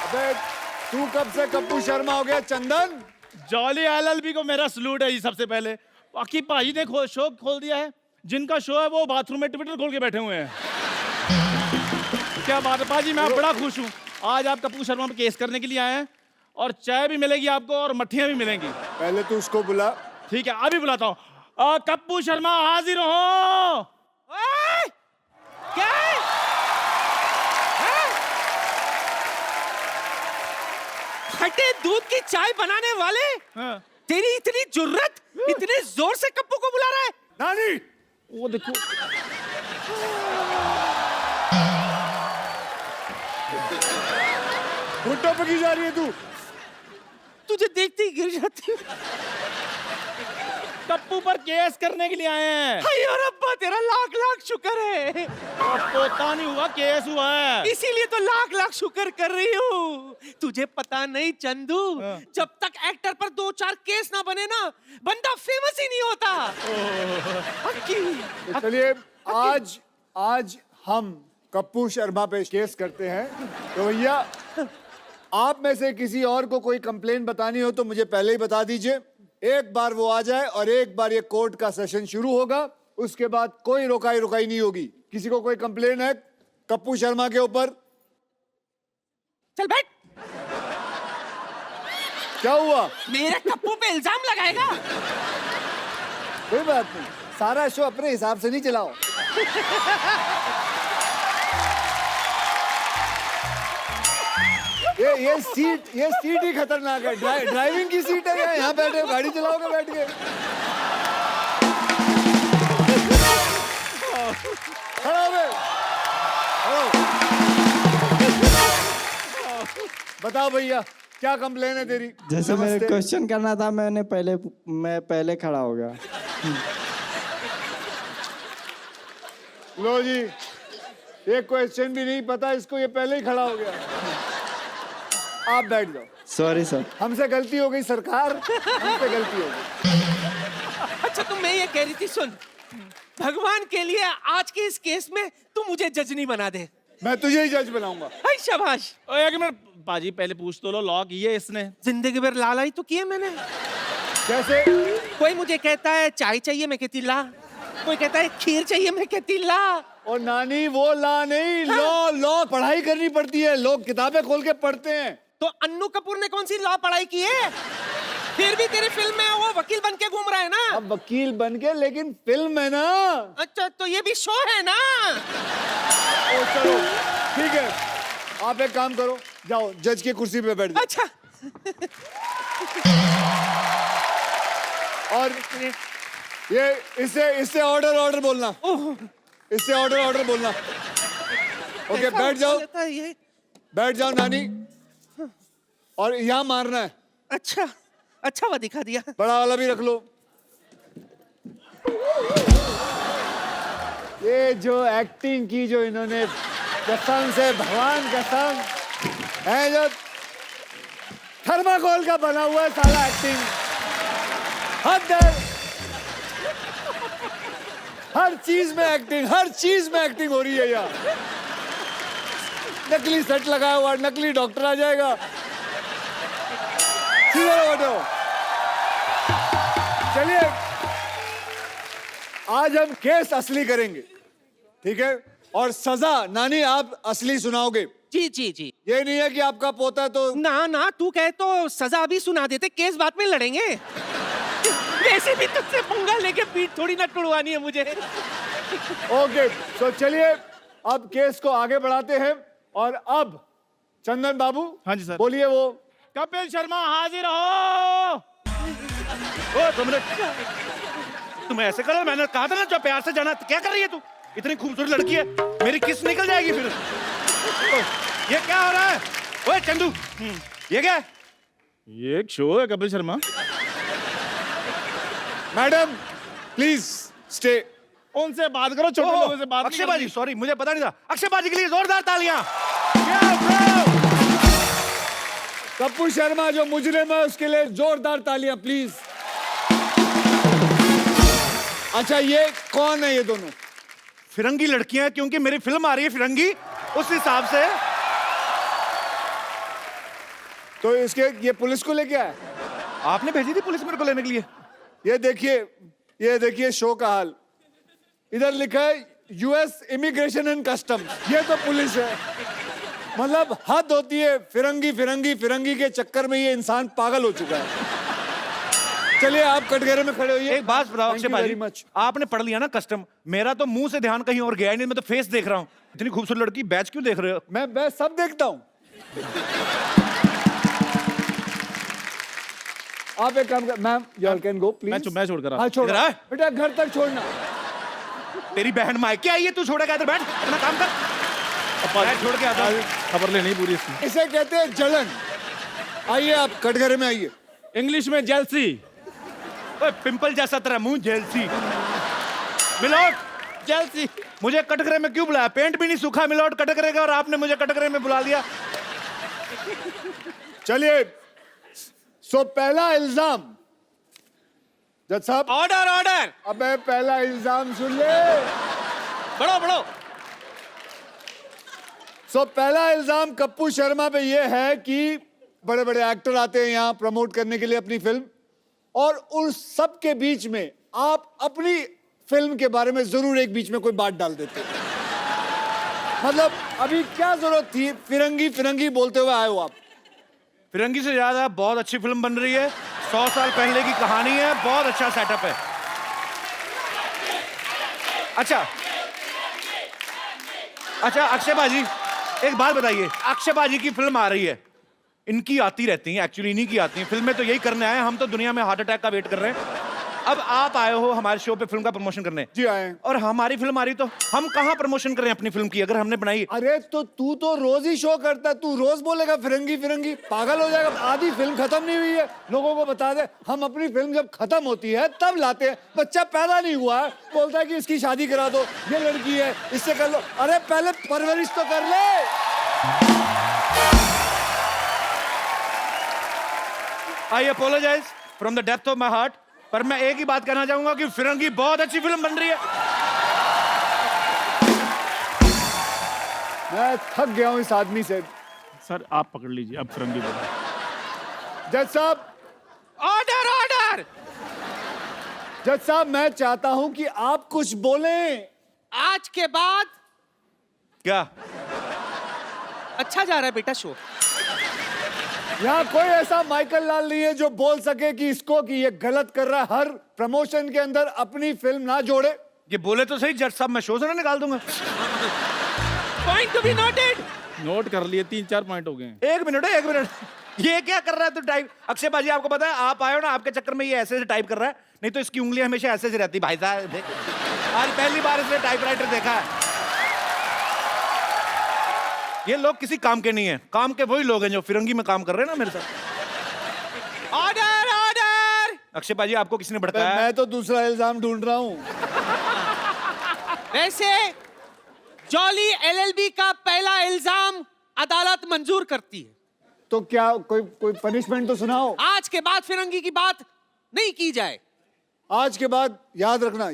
अबे तू कब से कप्पू शर्मा हो गया चंदन? जॉली एलएलबी को मेरा सलूट है जी सबसे पहले। बाकी भाई ने शो खोल दिया है, जिनका शो है वो बाथरूम में ट्विटर खोल के बैठे हुए हैं। क्या बात है पाजी, मैं बड़ा खुश हूँ। आज आप कप्पू शर्मा पे केस करने के लिए आए हैं और चाय भी मिलेगी आपको और मट्ठियाँ भी मिलेंगी। पहले तू उसको बुला। ठीक है, अभी बुलाता हूँ। कप्पू शर्मा हाजिर हो। क्या फटे दूध की चाय बनाने वाले, हाँ। तेरी इतनी जुर्रत, इतने जोर से कप्पू को बुला रहा है? नानी वो देखो, घुट्टों पे की जा रही है तू? तुझे देखते ही गिर जाती। कप्पू पर केस करने के लिए आए हैं। हाय और अब्बा तेरा लाख लाख शुक्र है। पोता नहीं हुआ, केस हुआ है। इसीलिए तो लाख लाख शुक्र कर रही हूँ। तुझे पता नहीं चंदू, जब तक एक्टर पर 2-4 केस ना बने ना, बंदा फेमस ही नहीं होता। तो चलिए आज हम कप्पू शर्मा पे केस करते हैं। तो भैया आप में से किसी और को कोई कंप्लेन बतानी हो तो मुझे पहले ही बता दीजिए। एक बार वो आ जाए और एक बार ये कोर्ट का सेशन शुरू होगा, उसके बाद कोई रुकाई नहीं होगी। किसी को कोई कंप्लेन है कप्पू शर्मा के ऊपर? चल बैठ। क्या हुआ? मेरे कप्पू पे इल्जाम लगाएगा? कोई बात नहीं, सारा शो अपने हिसाब से नहीं चलाओ। ये सीट ही खतरनाक है। ड्राइविंग की सीट है, यहाँ बैठे हो, गाड़ी चलाओगे बैठ के। खड़ा हो गए। बताओ भैया क्या कंप्लेन है तेरी? जैसे मेरे क्वेश्चन करना था, मैं पहले खड़ा हो गया। लो जी, एक क्वेश्चन भी नहीं पता इसको, ये पहले ही खड़ा हो गया। आप बैठ जाओ। Sorry sir. हमसे गलती हो गई सरकार, हमसे गलती हो गई। अच्छा तो मैं ये कह रही थी, सुन, भगवान के लिए आज के इस केस में तू मुझे जज नहीं बना दे। मैं तुझे ही जज बनाऊंगा। हाय शाबाश। एक मिनट पाजी, पहले पूछ तो लो, लॉ की है इसने? जिंदगी भर लाला ही तो किए मैंने। कैसे? कोई मुझे कहता है चाय चाहिए, मैं कहती ला। कोई कहता है खीर चाहिए, मैं कहती ला। और नानी वो ला नहीं, लॉ पढ़ाई करनी पड़ती है। लोग किताबें खोल के पढ़ते हैं। तो अन्नू कपूर ने कौन सी लॉ पढ़ाई की है? फिर भी तेरी फिल्म में वो वकील बन के घूम रहा है ना। अब वकील बन के, लेकिन फिल्म है ना। अच्छा तो ये भी शो है ना। ओ चलो ठीक है, आप एक काम करो, जाओ जज की कुर्सी पे बैठ जाओ। अच्छा और ये इससे ऑर्डर बोलना। इससे ऑर्डर बोलना। ओके बैठ जाओ, ये बैठ जाओ नानी। और यहाँ मारना है। अच्छा वो दिखा दिया। बड़ा वाला भी रख लो। ये जो एक्टिंग की जो इन्होंने, कसम से भगवान कसम है, जो थर्माकोल का बना हुआ है सारा एक्टिंग। हर चीज में एक्टिंग हो रही है यार। नकली सेट लगाया हुआ, नकली डॉक्टर आ जाएगा। सीधे बैठो। चलिए आज हम केस असली करेंगे, ठीक है? और सजा नानी आप असली सुनाओगे। जी। ये नहीं है कि आपका पोता तो ना तू कहे तो सजा भी सुना देते, केस बाद में लड़ेंगे। वैसे भी तुझसे पंगा लेके पीठ थोड़ी ना टुड़वानी है मुझे। ओके तो चलिए अब केस को आगे बढ़ाते हैं। और अब चंदन बाबू, हाँ जी सर, बोलिए। वो कपिल शर्मा हाजिर हो। ओ तुम ऐसे करो, मैंने कहा था ना जो प्यार से जाना। क्या कर रही है तू? इतनी खूबसूरत लड़की है, मेरी किस निकल जाएगी फिर। ये क्या हो रहा है? ओए चंदू, ये क्या है? ये एक शो है Kapil Sharma. Madam please stay. उनसे बात करो, छोटे लोगों से बात। अक्षय बाजी, सॉरी मुझे पता नहीं था। अक्षय बाजी के लिए जोरदार तालियां। कप्पू शर्मा जो मुजरिम है उसके लिए जोरदार तालियां प्लीज। अच्छा ये कौन है ये दोनों? फिरंगी लड़कियां हैं, क्योंकि मेरी फिल्म आ रही है फिरंगी, उस हिसाब से। तो इसके ये पुलिस को लेके आया। आपने भेजी थी पुलिस मेरे को लेने के लिए? ये देखिए शो का हाल। इधर लिखा है यूएस इमिग्रेशन एंड कस्टम्स, ये तो पुलिस है। मतलब हद होती है, फिरंगी फिरंगी फिरंगी के चक्कर में ये इंसान पागल हो चुका है। चलिए आप कटघरे में खड़े होइए। एक बात बताओ अक्षय वेरी भाई, मच। आपने पढ़ लिया ना कस्टम, मेरा तो मुंह से ध्यान कहीं और गया ही नहीं, मैं तो फेस देख रहा हूँ। इतनी खूबसूरत लड़की, बैच क्यों देख रहे हो? मैं सब देखता हूँ। आप एक काम कर, ma'am you can go please. मैं छोड़कर हाँ छोड़ इधर आ। बेटा, घर तक छोड़ना। तेरी बहन मायके आई है, तू छोड़ेगा? इधर बैठ, अपना काम कर। मैं छोड़ के आता हूँ। खबर लेनी पूरी इसकी। इसे कहते हैं जलन। आइए आप कटघरे में आइए। इंग्लिश में जेलसी। ओए, पिंपल जैसा तेरा मुंह, जेलसी। मिलोट, जेलसी। मुझे कटघरे में क्यों बुलाया? पेंट भी नहीं सूखा मिलोट कटघरे का, और आपने मुझे कटघरे में बुला लिया। चलिए, सो पहला इल्जाम। जज साहब, ऑर्डर ऑर्डर। अबे पहला इल्जाम सुन ले। बढ़ो बढ़ो। सो पहला इल्जाम कप्पू शर्मा पे ये है कि बड़े बड़े एक्टर आते हैं यहाँ प्रमोट करने के लिए अपनी फिल्म, और उन सब के बीच में आप अपनी फिल्म के बारे में जरूर एक बीच में कोई बात डाल देते। मतलब अभी क्या जरूरत थी फिरंगी फिरंगी बोलते हुए आए हो आप? फिरंगी से ज्यादा बहुत अच्छी फिल्म बन रही है, 100 साल पहले की कहानी है, बहुत अच्छा सेटअप है। अच्छा अक्षय बाजी, एक बात बताइए, अक्षय बाजी की फिल्म आ रही है, इनकी आती रहती हैं, एक्चुअली इन्हीं की आती हैं फिल्में, तो यही करने आए हैं, हम तो दुनिया में हार्ट अटैक का वेट कर रहे हैं। अब आप आए हो हमारे शो पे फिल्म का प्रमोशन करने। जी आए हैं। और हमारी फिल्म आ रही, तो हम कहाँ प्रमोशन करें अपनी फिल्म की, अगर हमने बनाई? अरे तो तू तो रोज ही शो करता है, तू रोज बोलेगा फिरंगी फिरंगी, पागल हो जाएगा। आधी फिल्म खत्म नहीं हुई है, लोगों को बता दे। हम अपनी फिल्म जब खत्म होती है तब लाते हैं। बच्चा पैदा नहीं हुआ है, बोलता है कि इसकी शादी करा दो, ये लड़की है, इससे कर लो। अरे पहले परवरिश तो कर ले। I apologize from the depth of my heart, पर मैं एक ही बात कहना चाहूंगा कि फिरंगी बहुत अच्छी फिल्म बन रही है। मैं थक गया हूं इस आदमी से। सर आप पकड़ लीजिए, अब फिरंगी बोलो। जज साहब, ऑर्डर ऑर्डर। जज साहब, मैं चाहता हूं कि आप कुछ बोलें। आज के बाद क्या? अच्छा जा रहा है बेटा शो। यहाँ कोई ऐसा माइकल लाल नहीं है जो बोल सके कि इसको कि ये गलत कर रहा है, हर प्रमोशन के अंदर अपनी फिल्म ना जोड़े। ये बोले तो सही जज साहब, मैं शो से ना निकाल दूंगा। Point to be noted. Note कर लिए, 3-4 पॉइंट हो गए। एक मिनट, ये क्या कर रहा है तू टाइप? अक्षय बाजी, आपको पता है आप आए हो ना, आपके चक्कर में ये ऐसे से टाइप कर रहा है, नहीं तो इसकी उंगलियां हमेशा ऐसे से रहती। भाई साहब, आज पहली बार इसने टाइपराइटर देखा है। ये लोग किसी काम के नहीं है, काम के वही लोग हैं जो फिरंगी में काम कर रहे हैं ना मेरे साथ। Order order. अक्षय बाजी, आपको किसने भड़काया? मैं तो दूसरा इल्जाम ढूंढ रहा हूँ। वैसे जॉली एलएलबी का पहला इल्जाम अदालत मंजूर करती है। तो क्या कोई पनिशमेंट तो सुनाओ। आज के बाद फिरंगी की बात नहीं की जाए। आज के बाद याद रखना,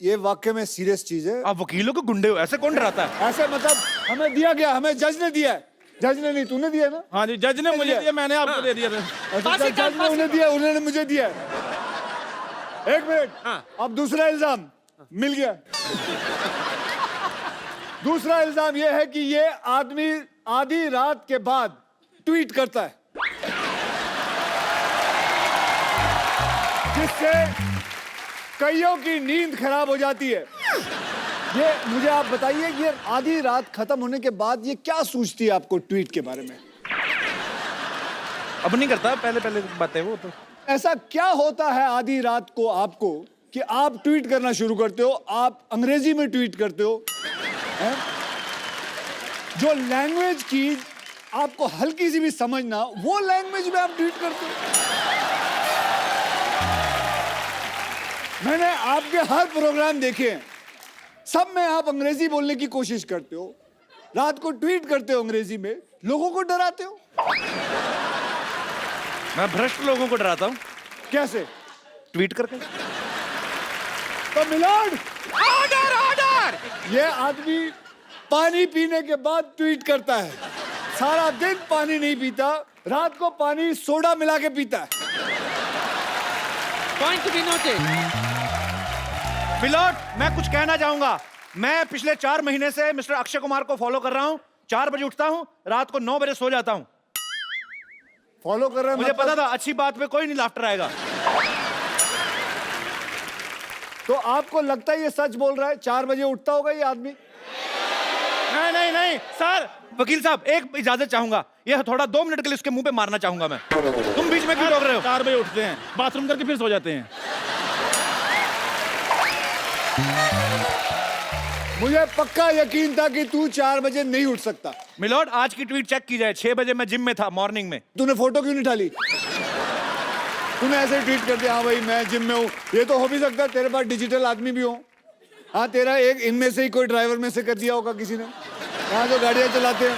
ये वाकई में सीरियस चीज है। आप वकीलों को गुंडे हो, ऐसे कौन डराता है? ऐसे मतलब हमें दिया गया, हमें जज ने दिया है। जज ने नहीं, तूने दिया ना? हाँ जी, जज ने मुझे दिया, मैंने आपको दे दिया था। अच्छा, जज ने उन्हें दिया, उन्होंने मुझे दिया। एक मिनट, अब दूसरा इल्जाम मिल गया। दूसरा इल्जाम यह है कि ये आदमी आधी रात के बाद ट्वीट करता है, जिससे कईयों की नींद खराब हो जाती है। ये मुझे आप बताइए, ये आधी रात खत्म होने के बाद ये क्या सूझती है आपको ट्वीट के बारे में? अब नहीं करता, पहले बात है वो तो। ऐसा क्या होता है आधी रात को आपको कि आप ट्वीट करना शुरू करते हो? आप अंग्रेजी में ट्वीट करते हो, हैं? जो लैंग्वेज की आपको हल्की सी भी समझ ना, वो लैंग्वेज में आप ट्वीट करते हो। मैंने आपके हर प्रोग्राम देखे हैं, सब में आप अंग्रेजी बोलने की कोशिश करते हो, रात को ट्वीट करते हो अंग्रेजी में, लोगों को डराते हो। मैं भ्रष्ट लोगों को डराता हूँ। कैसे? ट्वीट करके। तो मिलोड, ऑर्डर ऑर्डर। सर। ये आदमी पानी पीने के बाद ट्वीट करता है। सारा दिन पानी नहीं पीता, रात को पानी सोडा मिला के पीता है। Point to be noted. मिलोट, मैं कुछ कहना चाहूंगा। मैं पिछले 4 महीने से मिस्टर अक्षय कुमार को फॉलो कर रहा हूं। 4 बजे उठता हूं, रात को 9 बजे सो जाता हूं। फॉलो कर रहे हैं मुझे मतलब? पता था अच्छी बात पे कोई नहीं लाफ्टर आएगा। तो आपको लगता है ये सच बोल रहा है? 4 बजे उठता होगा ये आदमी? नहीं नहीं नहीं सर, वकील साहब एक इजाजत चाहूंगा। ये थोड़ा 2 मिनट के लिए उसके मुंह पे मारना चाहूंगा मैं। तुम बीच में क्यों रोक रहे हो? 4 बजे उठते हैं, बाथरूम करके फिर सो जाते हैं। मुझे पक्का यकीन था कि तू 4 बजे नहीं उठ सकता। मिलोट, आज की ट्वीट चेक की जाए। 6 बजे मैं जिम में था मॉर्निंग में। तूने फोटो क्यों नहीं डाली? तूने ऐसे ट्वीट कर दिया, हाँ भाई मैं जिम में हूँ। ये तो हो भी सकता है तेरे पास डिजिटल आदमी भी हो। हाँ, तेरा एक इनमें से ही कोई ड्राइवर में से कर दिया होगा किसी ने, यहाँ जो गाड़ियाँ चलाते हैं।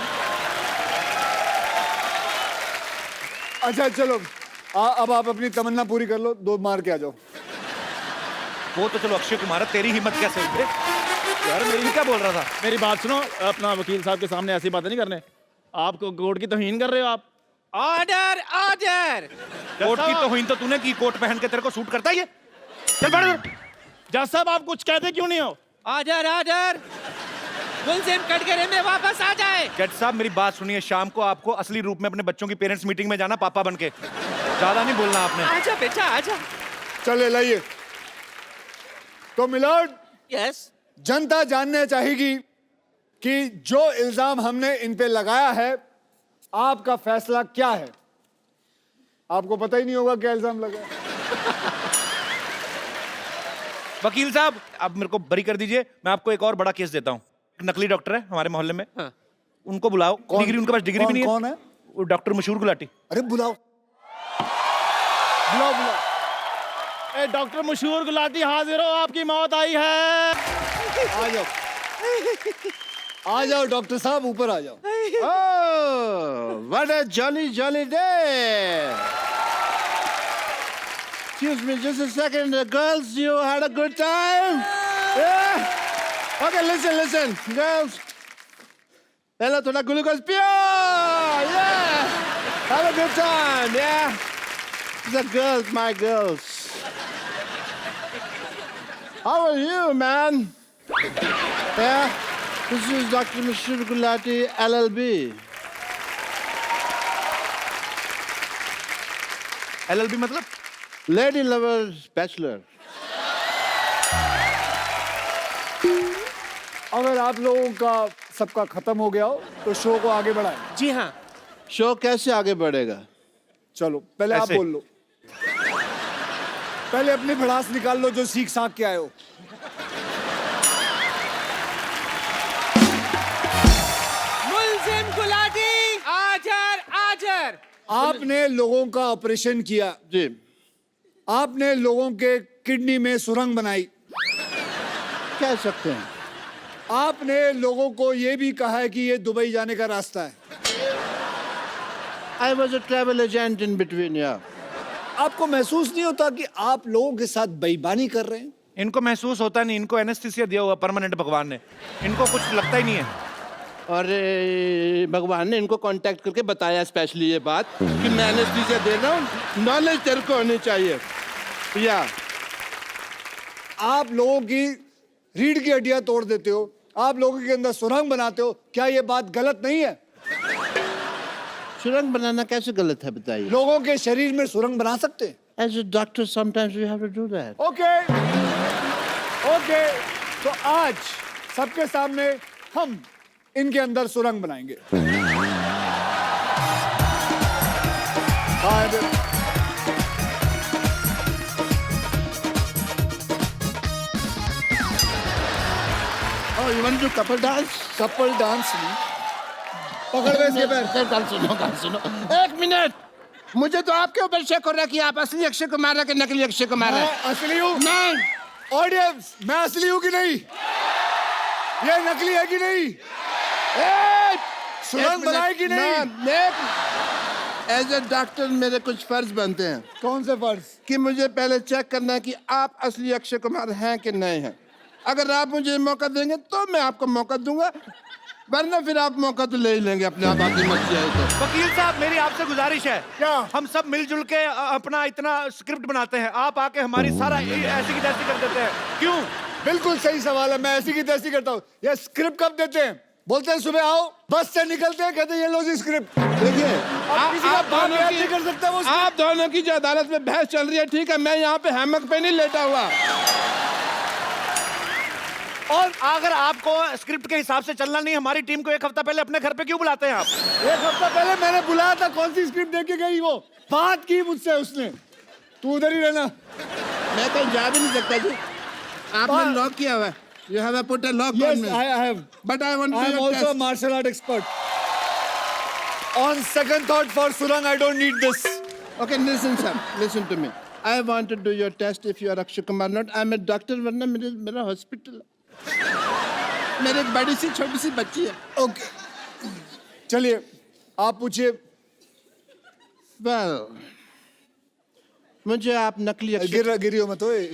अच्छा चलो, अब आप अपनी तमन्ना पूरी कर लो, 2 मार के आ जाओ। वो तो चलो अक्षय कुमार है, तेरी हिम्मत कैसे हुई बे? यार मेरी क्या बोल रहा था? मेरी बात सुनो, अपना वकील साहब के सामने ऐसी बातें नहीं करने। आपको कोर्ट की तौहीन कर रहे हो आप। Order order. कोर्ट की तौहीन तो तूने की। कोट पहन के तेरे को सूट करता है ये? चल बैठ इधर। जज साहब, आप कुछ कहते क्यों नहीं हो? Order order. मुलजिम कटघरे में वापस आ जाए। जज साहब मेरी बात सुनिए, शाम को आपको असली रूप में अपने बच्चों की पेरेंट्स मीटिंग में जाना, पापा बन के। ज्यादा नहीं बोलना आपने। आजा बेटा आजा। चले लाइए। तो मिलोड, यस। जनता जानना चाहेगी कि जो इल्जाम हमने इन पे लगाया है, आपका फैसला क्या है? आपको पता ही नहीं होगा क्या इल्जाम लगा है। वकील साहब अब मेरे को बरी कर दीजिए। मैं आपको एक और बड़ा केस देता हूँ। नकली डॉक्टर है हमारे मोहल्ले में। हाँ। उनको बुलाओ। डिग्री उनके पास डिग्री भी नहीं है। कौन है? वो डॉक्टर मशहूर गुलाटी। अरे बुलाओ बुलाओ बुलाओ। ए, डॉक्टर मशहूर गुलाटी हाजिर हो, आपकी मौत आई है। आ जाओ आ जाओ डॉक्टर साहब, ऊपर आ जाओ। Oh, what a jolly day! Excuse me, just a second. Girls, you had a good time? Yeah? Okay, listen. Girls. Hello, thoda glucose pure! Yeah! Have a good time, yeah? The girls, my girls. How are you, man? Yeah? This is Dr. Mishra Gulati, LLB. LLB मतलब? Lady Lovers Bachelor. अगर आप लोगों का सबका खत्म हो गया हो तो शो को आगे बढ़ाएं। जी हाँ। शो कैसे आगे बढ़ेगा? चलो पहले आप ऐसे। बोल लो। पहले अपनी भड़ास निकाल लो जो सीख साख के आए हो। मुलजिम गुलाटी आजर आजर। आपने लोगों का ऑपरेशन किया, जी। आपने लोगों के किडनी में सुरंग बनाई, कह सकते हैं। आपने लोगों को यह भी कहा है कि ये दुबई जाने का रास्ता है। I was a travel agent in between, yeah. आपको महसूस नहीं होता कि आप लोगों के साथ बेईमानी कर रहे हैं? इनको महसूस होता नहीं। इनको एनेस्थीसिया दिया हुआ परमानेंट भगवान ने। इनको कुछ लगता ही नहीं है। और भगवान ने इनको कांटेक्ट करके बताया स्पेशली ये बात कि मैं एनेस्थीसिया दे रहा हूँ, नॉलेज तेरे को होनी चाहिए। या आप लोगों की रीढ़ की हड्डियां तोड़ देते हो, आप लोगों के अंदर सुरंग बनाते हो, क्या ये बात गलत नहीं है? सुरंग बनाना कैसे गलत है बताइए? लोगों के शरीर में सुरंग बना सकते हैं। As a doctor, sometimes we have to do that. Okay तो आज सबके सामने हम इनके अंदर सुरंग बनाएंगे। हाँ, Oh, you want to do couple dance? Couple dance नहीं, पकड़ गए इसके पैर। गाल सुनो। एक मिनट, मुझे तो आपके ऊपर शक हो रहा है कि आप असली अक्षय कुमार है कि नकली अक्षय कुमार है। मैं असली हूँ। नहीं, ऑडियंस, मैं असली हूँ कि नहीं? ये नकली है कि नहीं? सुरंग बनाए कि नहीं? एज ए डॉक्टर मेरे कुछ फर्ज बनते हैं कौन से फर्ज? कि मुझे पहले चेक करना है कि आप असली अक्षय कुमार हैं कि नहीं हैं। अगर आप मुझे मौका देंगे तो मैं आपको मौका दूंगा, वरना फिर आप मौका तो ले ही लेंगे अपने आप, आपकी मर्जी है तो। वकील साहब मेरी आपसे गुजारिश है, क्या? हम सब मिलजुल के अपना इतना स्क्रिप्ट बनाते हैं, आप आके हमारी सारा ऐसी की तैसी कर देते हैं, क्यों? बिल्कुल सही सवाल है, मैं ऐसी की तैसी करता हूँ। ये स्क्रिप्ट कब देते हैं? बोलते हैं सुबह आओ, बस से निकलते हैं, कहते हैं ये लो जी स्क्रिप्ट। देखिए किसी का बाप याद नहीं कर सकता वो script। आप दोनों की जो अदालत में बहस चल रही है, ठीक है, मैं यहाँ पे हैमक पे नहीं लेटा हुआ। और अगर आपको स्क्रिप्ट के हिसाब से चलना नहीं, हमारी टीम को एक हफ्ता पहले अपने घर पे क्यों बुलाते हैं आप? एक हफ्ता पहले मैंने बुलाया था, कौन सी स्क्रिप्ट देके गई वो? बात की मुझसे उसने, तू उधर ही रहना। मैं कहीं जा भी नहीं सकता जी, आपने लॉक किया हुआ है। You have put a lock Yes, on me. I have. But I want to I do am your also a test. martial art expert. On second thought, for Surang, I don't need this. Okay, listen, sir. Listen to me. I want to do your test if you are Akshay Kumar not. I'm a doctor, वरना मेरा hospital है। मेरे एक बड़ी सी छोटी सी बच्ची है। Okay. चलिए, आप पूछिए। Well, मुझे आप नकली अक्षय गिरी हो मत ओए।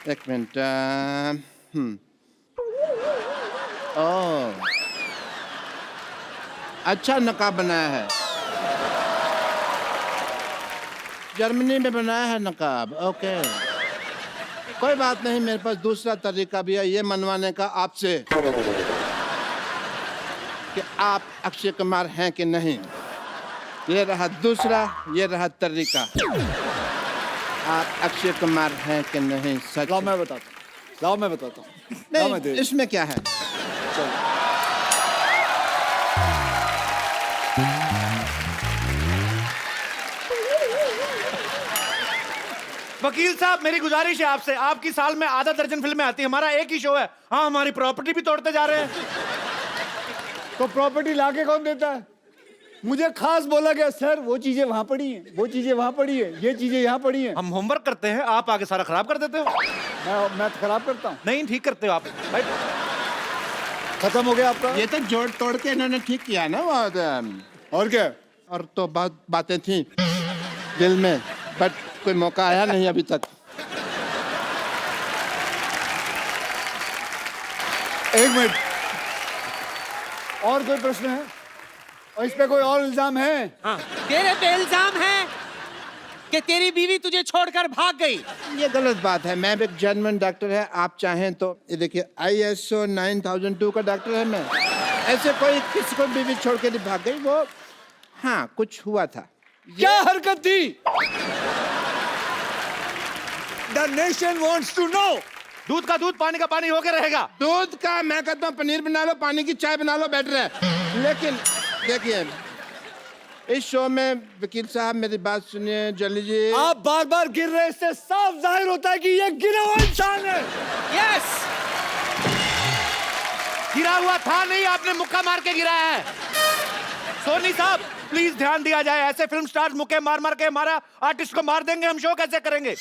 एक मिनट। ओह, अच्छा नकाब बनाया है, जर्मनी में बनाया है नकाब। ओके, कोई बात नहीं, मेरे पास दूसरा तरीका भी है ये मनवाने का आपसे कि आप अक्षय कुमार हैं कि नहीं। ये रहा दूसरा, ये रहा तरीका। आप अक्षय कुमार हैं कि नहीं, सच? लाओ मैं बताता हूँ, लाओ मैं बताता हूँ। लाओ मैं नहीं, दे- इसमें क्या है? वकील साहब मेरी गुजारिश है आपसे, आपकी साल में आधा दर्जन फिल्में आती हैं, हमारा एक ही शो है। हाँ, हमारी प्रॉपर्टी भी तोड़ते जा रहे हैं। तो प्रॉपर्टी लाके कौन देता है? मुझे खास बोला गया सर वो चीजें वहां पड़ी हैं, वो चीजें वहां पड़ी हैं, ये चीजें यहाँ पड़ी हैं। हम होमवर्क करते हैं, आप आगे सारा खराब कर देते हो। मैं तो खराब करता हूँ। नहीं, ठीक करते हो आप। राइट, खत्म हो गया आपका। ये तो जोड़ तोड़ के इन्होंने ठीक किया ना वो और क्या? और तो बहुत बातें थी दिल में, बट कोई मौका आया नहीं अभी तक। एक मिनट, और कोई प्रश्न है? और इस पे कोई और इल्जाम है? तेरे पे इल्जाम है कि तेरी बीवी तुझे छोड़कर भाग गई। ये गलत बात है, मैं एक जर्मन डॉक्टर है, आप चाहें तो ये देखिए ISO 9002 का डॉक्टर है मैं। ऐसे कोई किसी को बीवी छोड़ के नहीं भाग गई वो। हाँ, कुछ हुआ था। क्या हरकत थी? The nation wants to know. दूध का दूध, पानी का पानी होके रहेगा। दूध का मैं कहता हूँ पनीर बना लो, पानी की चाय बना लो, बेटर है। लेकिन देखिए इस शो में वकील साहब मेरी बात सुनिए, जल्दी जी। आप बार बार गिर रहे, इससे साफ जाहिर होता है कि ये गिरा हुआ इंसान है। यस, गिरा हुआ था नहीं, आपने मुक्का मार के गिराया है। सोनी साहब प्लीज ध्यान दिया जाए, ऐसे फिल्म स्टार्स मुक्के मार मार के हमारा आर्टिस्ट को मार देंगे, हम शो कैसे करेंगे?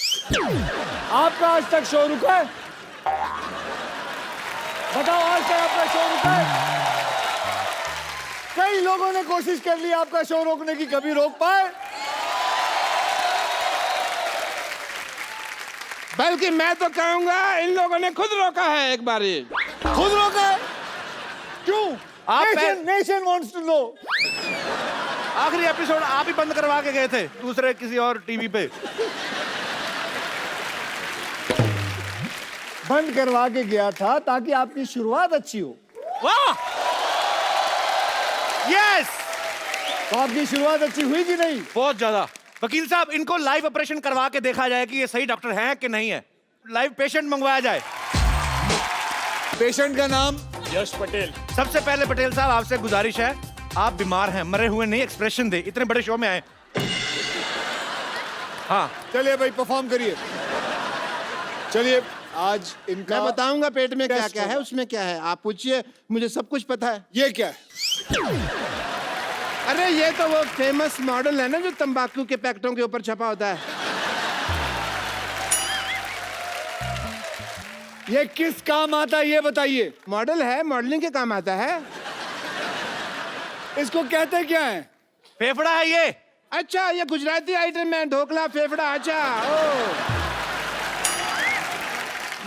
आपका आज तक शो रुका है? बताओ, आज तक आपका शो रुका है? कई लोगों ने कोशिश कर ली आपका शो रोकने की, कभी रोक पाए? बल्कि मैं तो कहूंगा इन लोगों ने खुद रोका है एक बारी। खुद रोका है? क्यों? आप नेशन वांट्स टू नो। आखिरी एपिसोड आप ही बंद करवा के गए थे दूसरे किसी और टीवी पे। बंद करवा के गया था ताकि आपकी शुरुआत अच्छी हो। वाह, यस, तो आपकी शुरुआत अच्छी हुई कि नहीं? बहुत ज्यादा। वकील साहब इनको लाइव ऑपरेशन करवा के देखा जाए कि ये सही डॉक्टर हैं कि नहीं है। लाइव पेशेंट मंगवाया जाए। पेशेंट का नाम? यश पटेल। सबसे पहले पटेल साहब आपसे गुजारिश है, आप बीमार हैं, मरे हुए नहीं, एक्सप्रेशन दे, इतने बड़े शो में आए। हाँ चलिए भाई परफॉर्म करिए। चलिए आज इनका मैं बताऊंगा पेट में क्या टेस्ट क्या है, होगा। उसमें क्या है, आप पूछिए, मुझे सब कुछ पता है। ये क्या है? अरे ये तो वो फेमस मॉडल है ना जो तंबाकू के पैकेटों के ऊपर छपा होता है। ये किस काम आता है ये बताइए। मॉडल है, मॉडलिंग के काम आता है। इसको कहते क्या है? फेफड़ा है ये, अच्छा ये गुजराती आइटम है, ढोकला फेफड़ा। अच्छा ओ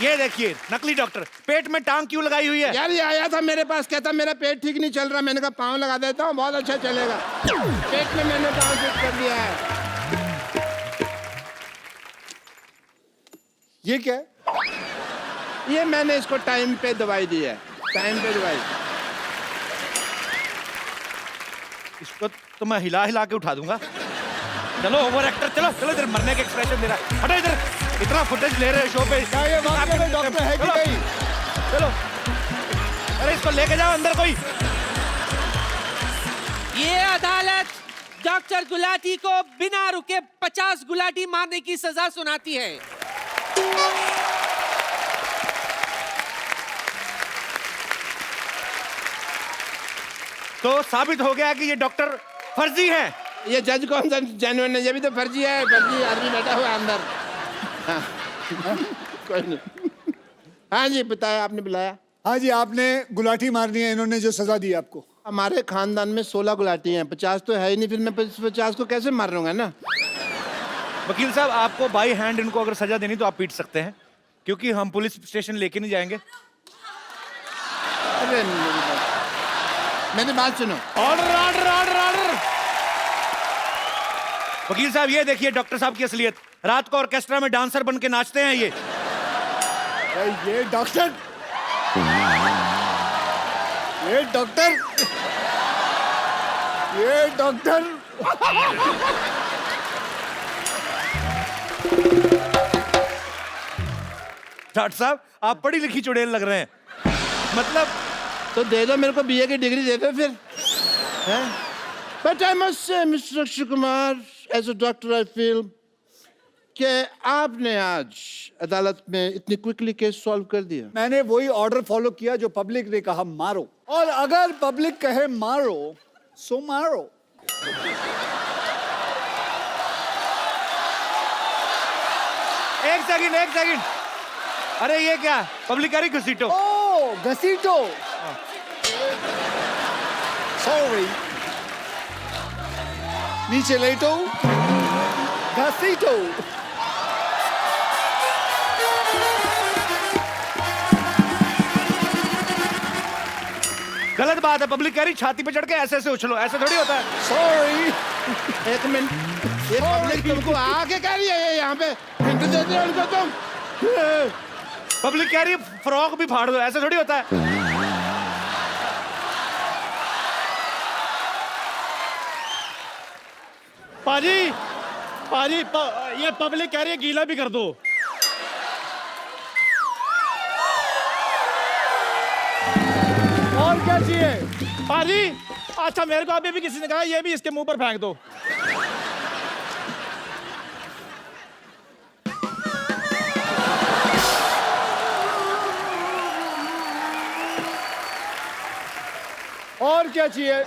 ये देखिए नकली डॉक्टर पेट में टांग क्यों लगाई हुई है? यार ये आया था मेरे पास, कहता मेरा पेट ठीक नहीं चल रहा। मैंने कहा पाँव लगा देता हूँ, बहुत अच्छा चलेगा। पेट में मैंने पाँव फिट कर दिया है। ये क्या है? ये मैंने इसको टाइम पे दवाई दी है, टाइम पे दवाई। इसको तो मैं हिला हिला के उठा दूंगा। चलो ओवर एक्टर, चलो चलो इधर मरने के एक्सप्रेशन दे रहा है। हटो इधर, इतना फुटेज ले रहे हो शो पे। क्या ये वाकई में डॉक्टर है कि चलो, नहीं? चलो अरे इसको लेके जाओ अंदर कोई। ये अदालत डॉक्टर गुलाटी को बिना रुके 50 गुलाटी मारने की सजा सुनाती है। तो साबित हो गया कि ये डॉक्टर फर्जी है। ये जज कौन सा जेन्युइन है? ये भी तो फर्जी है, फर्जी आदमी बैठा हुआ है अंदर। हाँ, कोई नहीं। हाँ जी बताया, आपने बुलाया। हाँ जी, आपने गुलाटी मारनी है, इन्होंने जो सजा दी आपको। हमारे खानदान में 16 गुलाटी हैं, 50 तो है ही नहीं, फिर मैं 50 को कैसे मार लूंगा ना। वकील साहब आपको बाई हैंड इनको अगर सजा देनी तो आप पीट सकते हैं, क्योंकि हम पुलिस स्टेशन लेके नहीं जाएंगे। अरे मेरी बात सुनो। Order order order order. वकील साहब ये देखिए डॉक्टर साहब की असलियत। रात को ऑर्केस्ट्रा में डांसर बन के नाचते हैं ये। ये डॉक्टर, ये डॉक्टर, ये डॉक्टर। डॉक्टर साहब आप पढ़ी लिखी चुड़ैल लग रहे हैं। मतलब तो दे दो मेरे को बीए की डिग्री दे दो फिर। But I must say mister Akshay Kumar, as a doctor I feel कि आपने आज अदालत में इतनी क्विकली केस सॉल्व कर दिया। मैंने वही ऑर्डर फॉलो किया जो पब्लिक ने कहा मारो, और अगर पब्लिक कहे मारो सो मारो। एक सेकंड। अरे ये क्या पब्लिक है घसीटो। ओ घसीटो, सॉरी, नीचे लेटो, घसीटो। गलत बात है, पब्लिक कह रही छाती पे चढ़ के ऐसे ऐसे उछलो, ऐसे थोड़ी होता है। सॉरी, एक मिनट, ये पब्लिक तुमको आके कह रही है यहाँ पे हिंट देते हो उनको तुम। पब्लिक कह रही है फ्रॉक भी फाड़ दो, ऐसे थोड़ी होता है। पाजी पाजी ये पब्लिक कह रही है गीला भी कर दो। और क्या चाहिए? पाजी अच्छा मेरे को अभी भी किसी ने कहा ये भी इसके मुंह पर फेंक दो। और क्या चाहिए?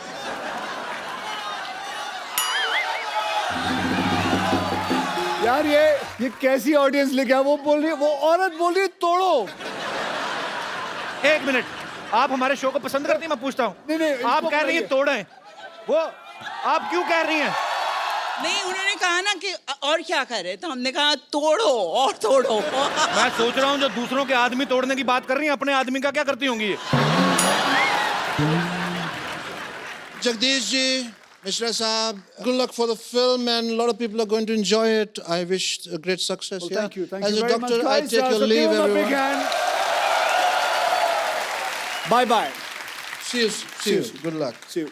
यार ये कैसी ऑडियंस लेके आ? वो बोल रही है, वो औरत बोल रही है तोड़ो। एक मिनट, आप हमारे शो को पसंद करती हैं? मैं पूछता हूँ। नहीं, आप इसको कह रही हैं बताइए। तोड़ें, वो आप क्यों कह रही हैं? नहीं उन्होंने कहा ना कि और क्या करे, तो हमने कहा तोड़ो और तोड़ो। मैं सोच रहा हूँ जो दूसरों के आदमी तोड़ने की बात कर रही हैं, अपने आदमी का क्या करती होंगी ये? जगदीश जी, मिश्रा साहब, good luck for the film and a lot of people are going to enjoy it. I wish a great success. Well, yeah? thank you As a very doctor, much, I guys. take your So leave, give him a big everyone. hand. Bye bye. See you. Good luck. See you.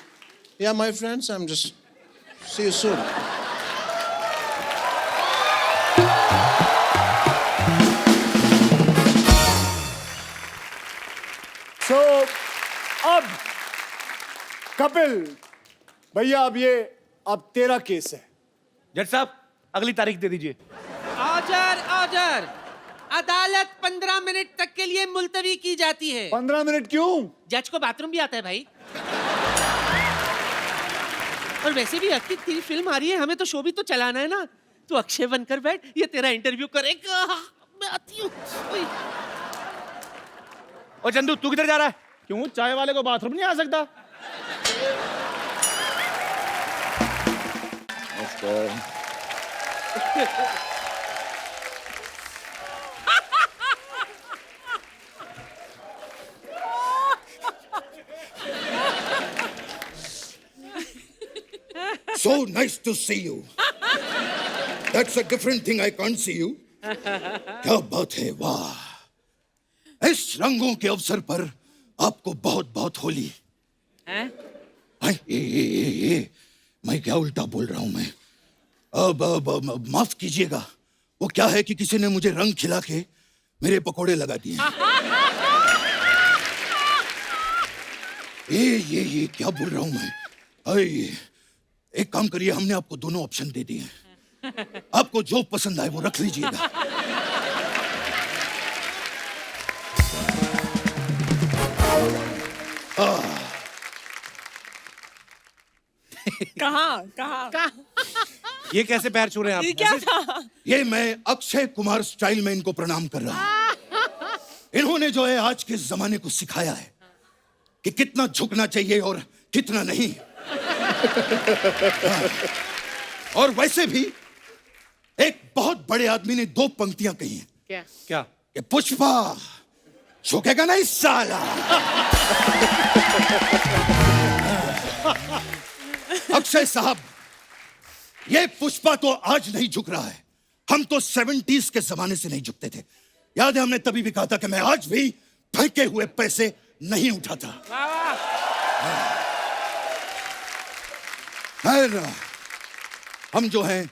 Yeah, my friends, I'm just see you soon. So अब कपिल भैया, अब तेरा case है। जज साहब अगली तारीख दे दीजिए। ऑर्डर। अदालत 15 मिनट तक के लिए मुलतवी की जाती है। 15 मिनट क्यों? जज को बाथरूम भी आता है भाई। और वैसे भी अक्की तेरी फिल्म आ रही है, हमें तो शो भी तो चलाना है ना। तू अक्षय बनकर बैठ, ये तेरा इंटरव्यू करेगा। मैं आती हूँ। और चंदू तू किधर जा रहा है? क्यों चाय वाले को बाथरूम नहीं आ सकता? नमस्कार। So nice to see you. That's a different thing. I can't see you. क्या बात है, वाह! इस रंगों के अवसर पर आपको बहुत बहुत होली। ये मैं क्या उल्टा बोल रहा हूं मैं? अब माफ कीजिएगा। वो क्या है कि किसी ने मुझे रंग खिला के मेरे पकोड़े लगा दिए। ये क्या बोल रहा हूं मैं? एक काम करिए, हमने आपको दोनों ऑप्शन दे दिए हैं। आपको जो पसंद आए वो रख लीजिएगा। कहाँ ये कैसे पैर छू रहे हैं आप? ये क्या था? ये मैं अक्षय कुमार स्टाइल में इनको प्रणाम कर रहा हूं। इन्होंने जो है आज के जमाने को सिखाया है कि कितना झुकना चाहिए और कितना नहीं। और वैसे भी एक बहुत बड़े आदमी ने 2 पंक्तियां कही हैं। क्या? कि पुष्पा झुकेगा नहीं साला। अक्षय साहब, ये पुष्पा तो आज नहीं झुक रहा है। हम तो 70s के जमाने से नहीं झुकते थे। याद है, हमने तभी भी कहा था कि मैं आज भी फेंके हुए पैसे नहीं उठाता। खैर, हम जो हैं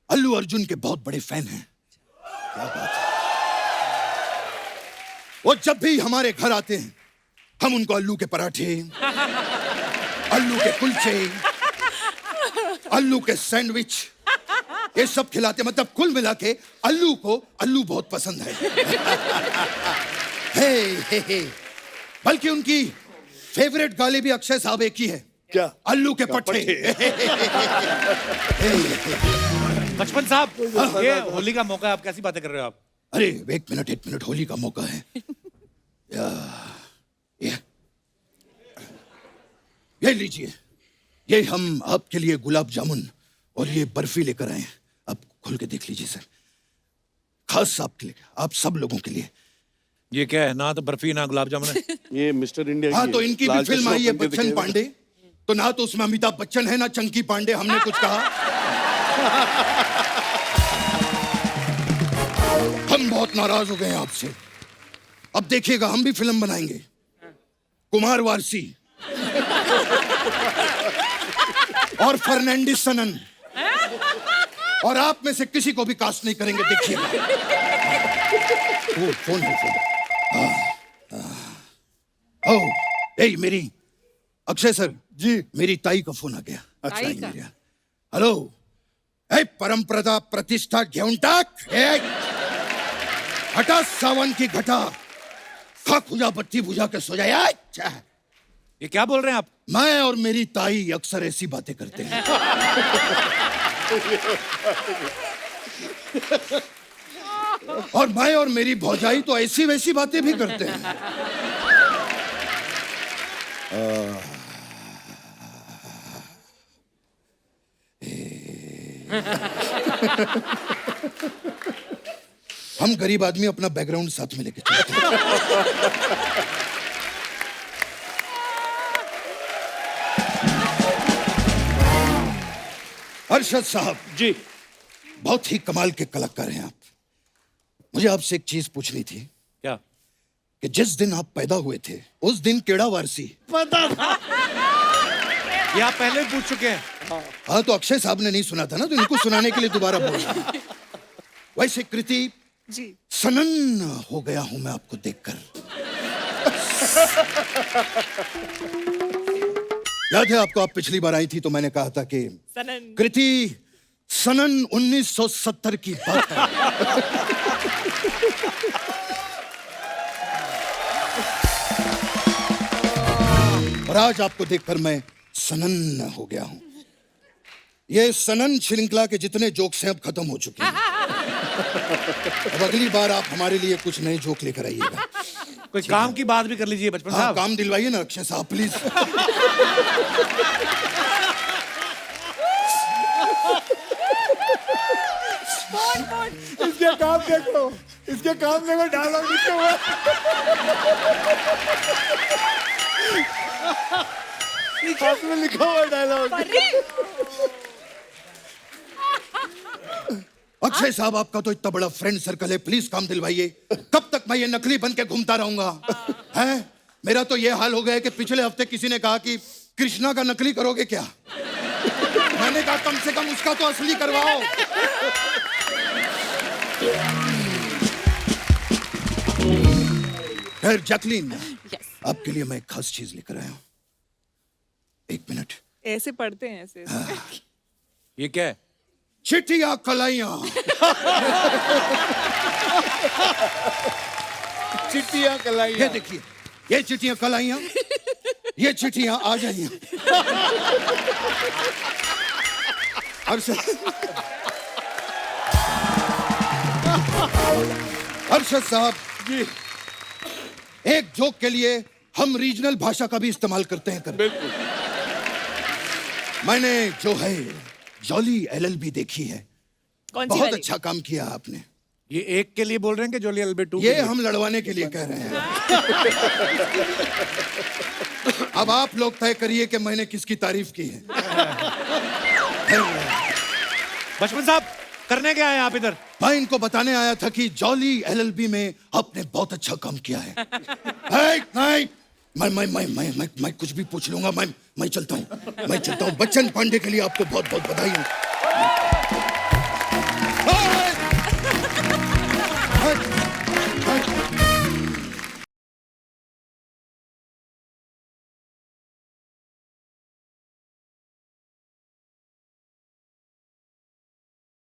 अल्लू अर्जुन के बहुत बड़े फैन हैं। क्या बात है। वो जब भी हमारे घर आते हैं हम उनको अल्लू के पराठे, अल्लू के कुलचे, अल्लू के सैंडविच, ये सब खिलाते। मतलब कुल मिला के अल्लू को अल्लू बहुत पसंद है। हे। बल्कि उनकी फेवरेट गाली भी अक्षय साहब एक ही है। क्या? अल्लू के पट्टे। बचपन साहब, ये होली का मौका है, आप कैसी बातें कर रहे हो आप? अरे एक मिनट, होली का मौका है। ये लीजिए, ये हम आपके लिए गुलाब जामुन और ये बर्फी लेकर आए हैं। आप खोल के देख लीजिए सर, खास आपके लिए, आप सब लोगों के लिए। ये क्या है? ना तो बर्फी ना गुलाब जामुन है। ये मिस्टर इंडिया हाँ, तो इनकी भी फिल्म आई है बच्चन पांडे, तो ना तो उसमें अमिताभ बच्चन है ना चंकी पांडे। हमने कुछ कहा? हम बहुत नाराज हो गए हैं आपसे। अब देखिएगा, हम भी फिल्म बनाएंगे, कुमार वारसी और फर्नांडिस सनन, और आप में से किसी को भी कास्ट नहीं करेंगे। देखिएगा। फोन है, फोन। ए मेरी अक्षय सर जी, मेरी ताई का फोन आ गया। ताई का? हेलो, ए परंपरा प्रतिष्ठा घेऊन टाक। हटा सावन की घटा, खा खुजा बत्ती बुझा के सो जाए। ये क्या बोल रहे हैं आप? मैं और मेरी ताई अक्सर ऐसी बातें करते हैं। और मैं और मेरी भौजाई तो ऐसी वैसी बातें भी करते हैं। हम गरीब आदमी अपना बैकग्राउंड साथ में लेके चलते हैं। अरशद साहब जी, बहुत ही कमाल के कलाकार हैं आप। मुझे आपसे एक चीज पूछनी थी क्या? कि जिस दिन आप पैदा हुए थे उस दिन केड़ा वारसी? ये आप पहले भी पूछ चुके हैं। हाँ, तो अक्षय साहब ने नहीं सुना था ना, तो इनको सुनाने के लिए दोबारा बोल रहा हूं। वैसे कृति जी, सनन हो गया हूं मैं आपको देखकर। याद है आपको, आप पिछली बार आई थी तो मैंने कहा था कि सनन। कृति सनन 1970 की बात है। और आज आपको देखकर मैं सनन हो गया हूं। ये सनन श्रृंखला के जितने जोक्स हैं अब खत्म हो चुके हैं। अब अगली बार आप हमारे लिए कुछ नए जोक लेकर आइएगा। कोई काम की बात भी कर लीजिए बचपन हाँ, साहब। काम दिलवाइए ना अक्षय साहब, प्लीज। आप देखो, इसके काम में कोई डायलॉग लिखे हुए हैं। हाथ में लिखा हुआ डायलॉग। अक्षय साहब, आपका तो इतना बड़ा फ्रेंड सर्कल है, प्लीज काम दिलवाइए। कब तक मैं ये नकली बन के घूमता रहूंगा? हैं? मेरा तो ये हाल हो गया है कि पिछले हफ्ते किसी ने कहा कि कृष्णा का नकली करोगे क्या? मैंने कहा कम से कम उसका तो असली करवाओ। खैर जैकलीन, आपके लिए मैं एक खास चीज लेकर आया हूं। एक मिनट। ऐसे पढ़ते हैं ऐसे। ये क्या है? चिटिया कलाइयां। चिट्टियां कलाइयां। ये देखिए, ये चिट्टियां कलाइयां, ये चिट्टियां आ जाइए। अरशद साहब जी, एक जोक के लिए हम रीजनल भाषा का भी इस्तेमाल करते हैं। बिल्कुल। मैंने जो है जॉली एलएलबी देखी है। कौन सी बहुत वाली? अच्छा काम किया आपने। ये एक के लिए बोल रहे हैं कि जोली एलबी 2? ये हम लड़वाने के लिए कह रहे हैं। अब आप लोग तय करिए कि मैंने किसकी तारीफ की है। बचपन साहब, करने क्या है आप इधर? मैं इनको बताने आया था कि जॉली एलएलबी में आपने बहुत अच्छा काम किया है। नहीं, मैं कुछ भी पूछ लूंगा। मैं चलता हूँ। बच्चन पांडे के लिए आपको बहुत बहुत बधाई।